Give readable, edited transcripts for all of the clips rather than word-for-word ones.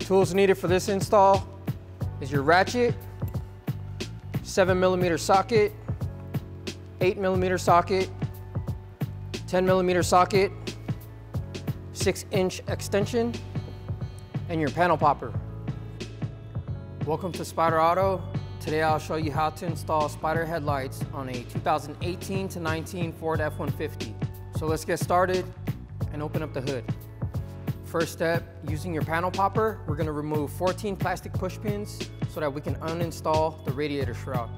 Tools needed for this install is your ratchet, 7mm socket, 8mm socket, 10mm socket, 6-inch extension, and your panel popper. Welcome to Spyder Auto. Today I'll show you how to install Spyder headlights on a 2018 to 19 Ford F-150. So let's get started and open up the hood. First step, using your panel popper, we're going to remove 14 plastic push pins so that we can uninstall the radiator shroud.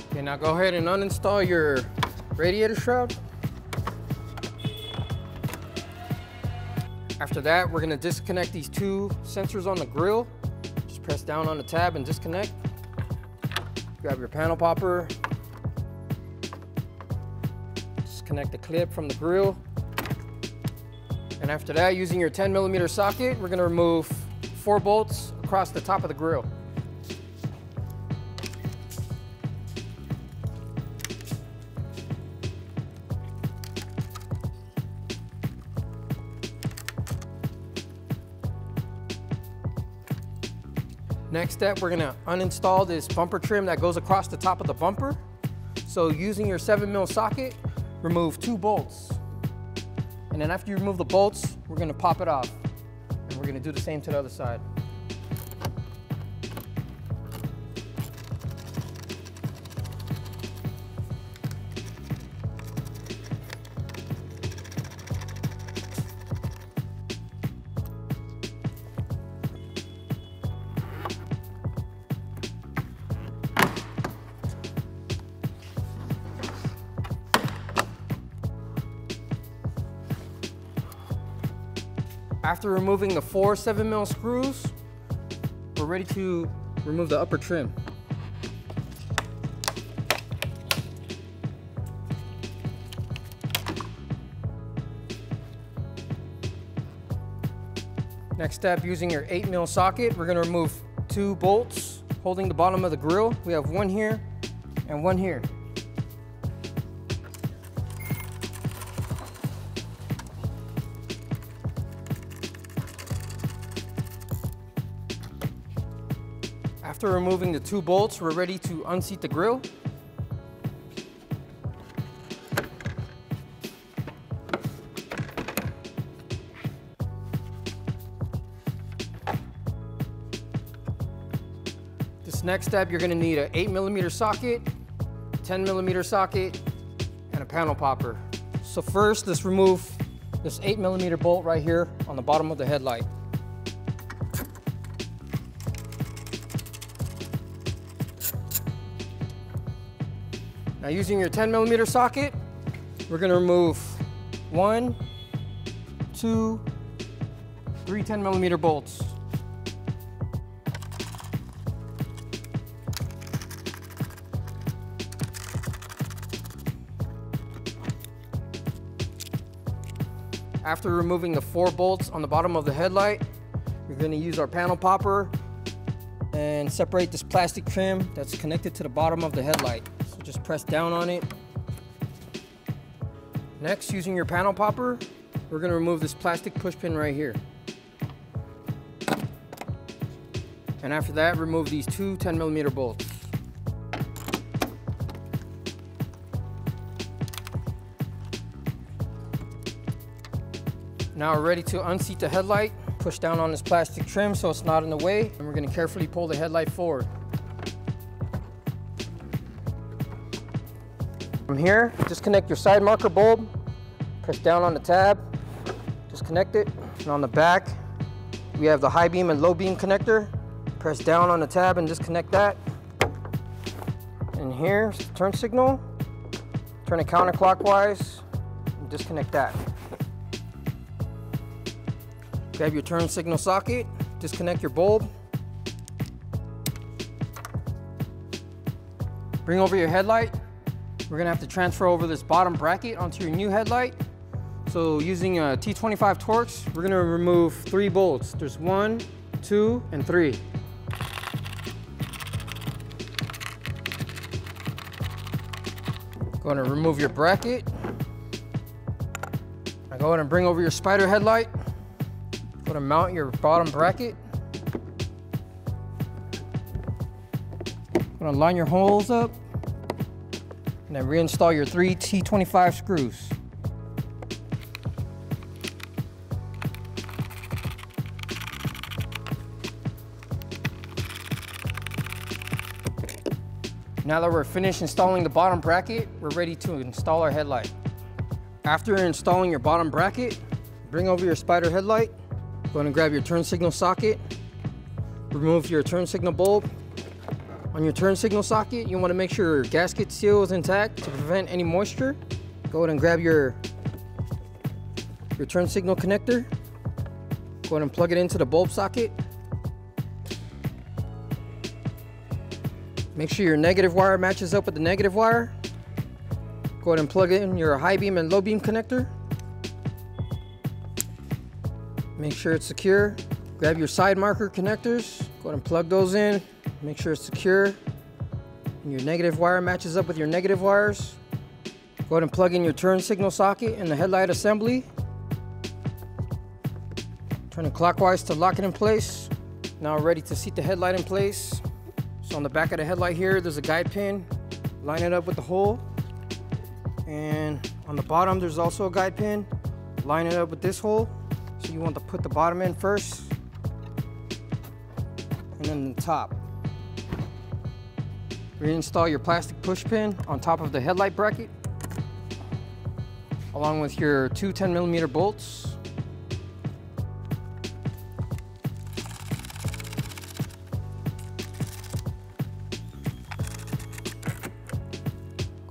Okay, now go ahead and uninstall your radiator shroud. After that, we're going to disconnect these two sensors on the grill. Just press down on the tab and disconnect. Grab your panel popper. Disconnect the clip from the grill. And after that, using your 10mm socket, we're going to remove 4 bolts across the top of the grill. Next step, we're gonna uninstall this bumper trim that goes across the top of the bumper. So using your 7mm socket, remove 2 bolts. And then after you remove the bolts, we're gonna pop it off. And we're gonna do the same to the other side. After removing the 4 7mm screws, we're ready to remove the upper trim. Next step, using your 8mm socket, we're going to remove 2 bolts holding the bottom of the grill. We have one here and one here. After removing the 2 bolts, we're ready to unseat the grill. This next step, you're going to need an 8mm socket, 10mm socket, and a panel popper. So first, let's remove this 8mm bolt right here on the bottom of the headlight. Now using your 10mm socket, we're going to remove 1, 2, 3 10mm bolts. After removing the 4 bolts on the bottom of the headlight, we're going to use our panel popper and separate this plastic trim that's connected to the bottom of the headlight. Just press down on it. Next, using your panel popper, we're going to remove this plastic push pin right here. And after that, remove these 2 10mm bolts. Now we're ready to unseat the headlight. Push down on this plastic trim so it's not in the way, and we're going to carefully pull the headlight forward. From here, disconnect your side marker bulb, press down on the tab, disconnect it. And on the back, we have the high beam and low beam connector. Press down on the tab and disconnect that. And here's the turn signal. Turn it counterclockwise and disconnect that. Grab your turn signal socket, disconnect your bulb. Bring over your headlight. We're gonna have to transfer over this bottom bracket onto your new headlight. So using a T25 Torx, we're gonna remove 3 bolts. There's 1, 2, and 3. Go ahead and remove your bracket. Now go ahead and bring over your Spyder headlight. Go ahead and mount your bottom bracket. Go ahead and line your holes up. And then reinstall your 3 T25 screws. Now that we're finished installing the bottom bracket, we're ready to install our headlight. After installing your bottom bracket, bring over your Spyder headlight. Go ahead and grab your turn signal socket. Remove your turn signal bulb. On your turn signal socket, you want to make sure your gasket seal is intact to prevent any moisture. Go ahead and grab your turn signal connector. Go ahead and plug it into the bulb socket. Make sure your negative wire matches up with the negative wire. Go ahead and plug in your high beam and low beam connector. Make sure it's secure. Grab your side marker connectors. Go ahead and plug those in. Make sure it's secure. And your negative wire matches up with your negative wires. Go ahead and plug in your turn signal socket and the headlight assembly. Turn it clockwise to lock it in place. Now we're ready to seat the headlight in place. So on the back of the headlight here, there's a guide pin. Line it up with the hole. And on the bottom, there's also a guide pin. Line it up with this hole. So you want to put the bottom in first. And then the top. Reinstall your plastic push pin on top of the headlight bracket, along with your 2 10mm bolts.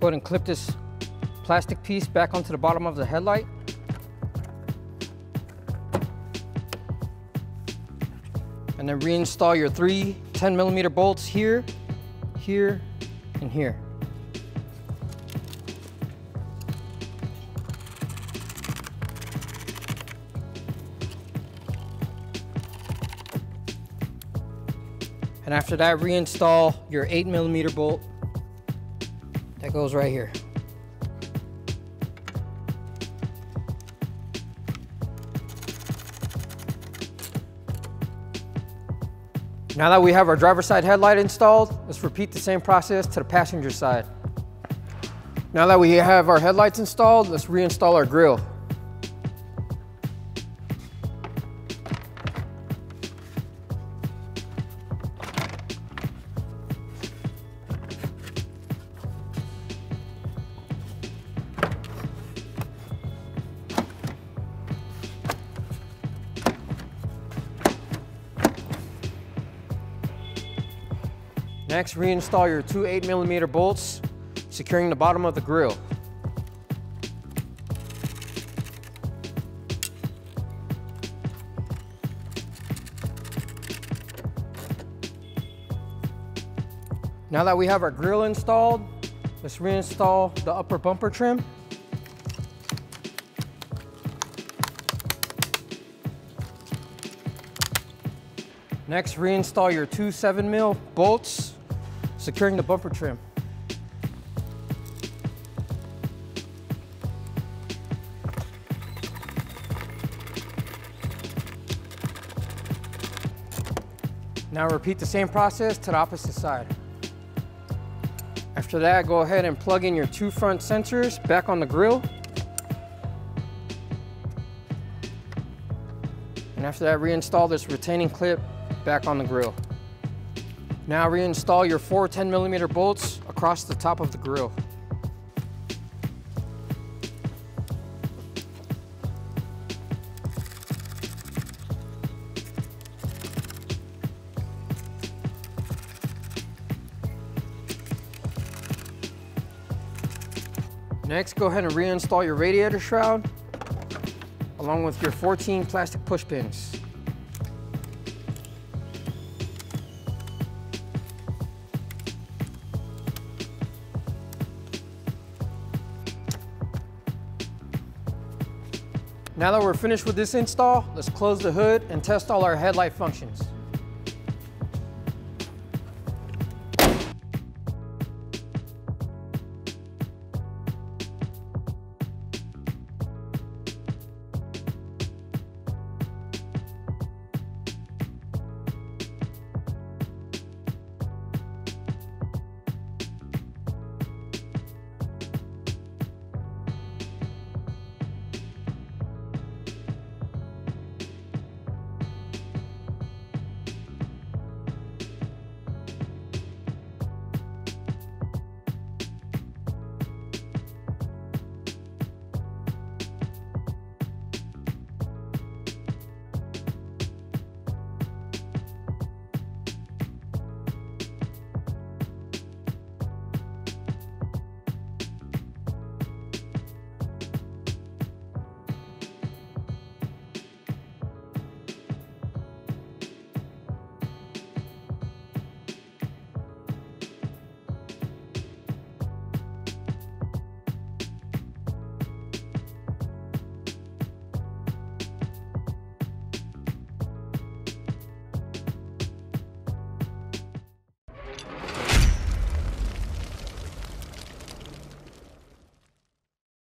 Go ahead and clip this plastic piece back onto the bottom of the headlight. And then reinstall your 3 10mm bolts here, here, and here. And after that, reinstall your 8mm bolt that goes right here. Now that we have our driver's side headlight installed, let's repeat the same process to the passenger side. Now that we have our headlights installed, let's reinstall our grille. Next, reinstall your 2 8mm bolts, securing the bottom of the grille. Now that we have our grille installed, let's reinstall the upper bumper trim. Next, reinstall your 2 7mm bolts, securing the bumper trim. Now repeat the same process to the opposite side. After that, go ahead and plug in your 2 front sensors back on the grille. And after that, reinstall this retaining clip back on the grille. Now reinstall your 4 10mm bolts across the top of the grille. Next, go ahead and reinstall your radiator shroud, along with your 14 plastic push pins. Now that we're finished with this install, let's close the hood and test all our headlight functions.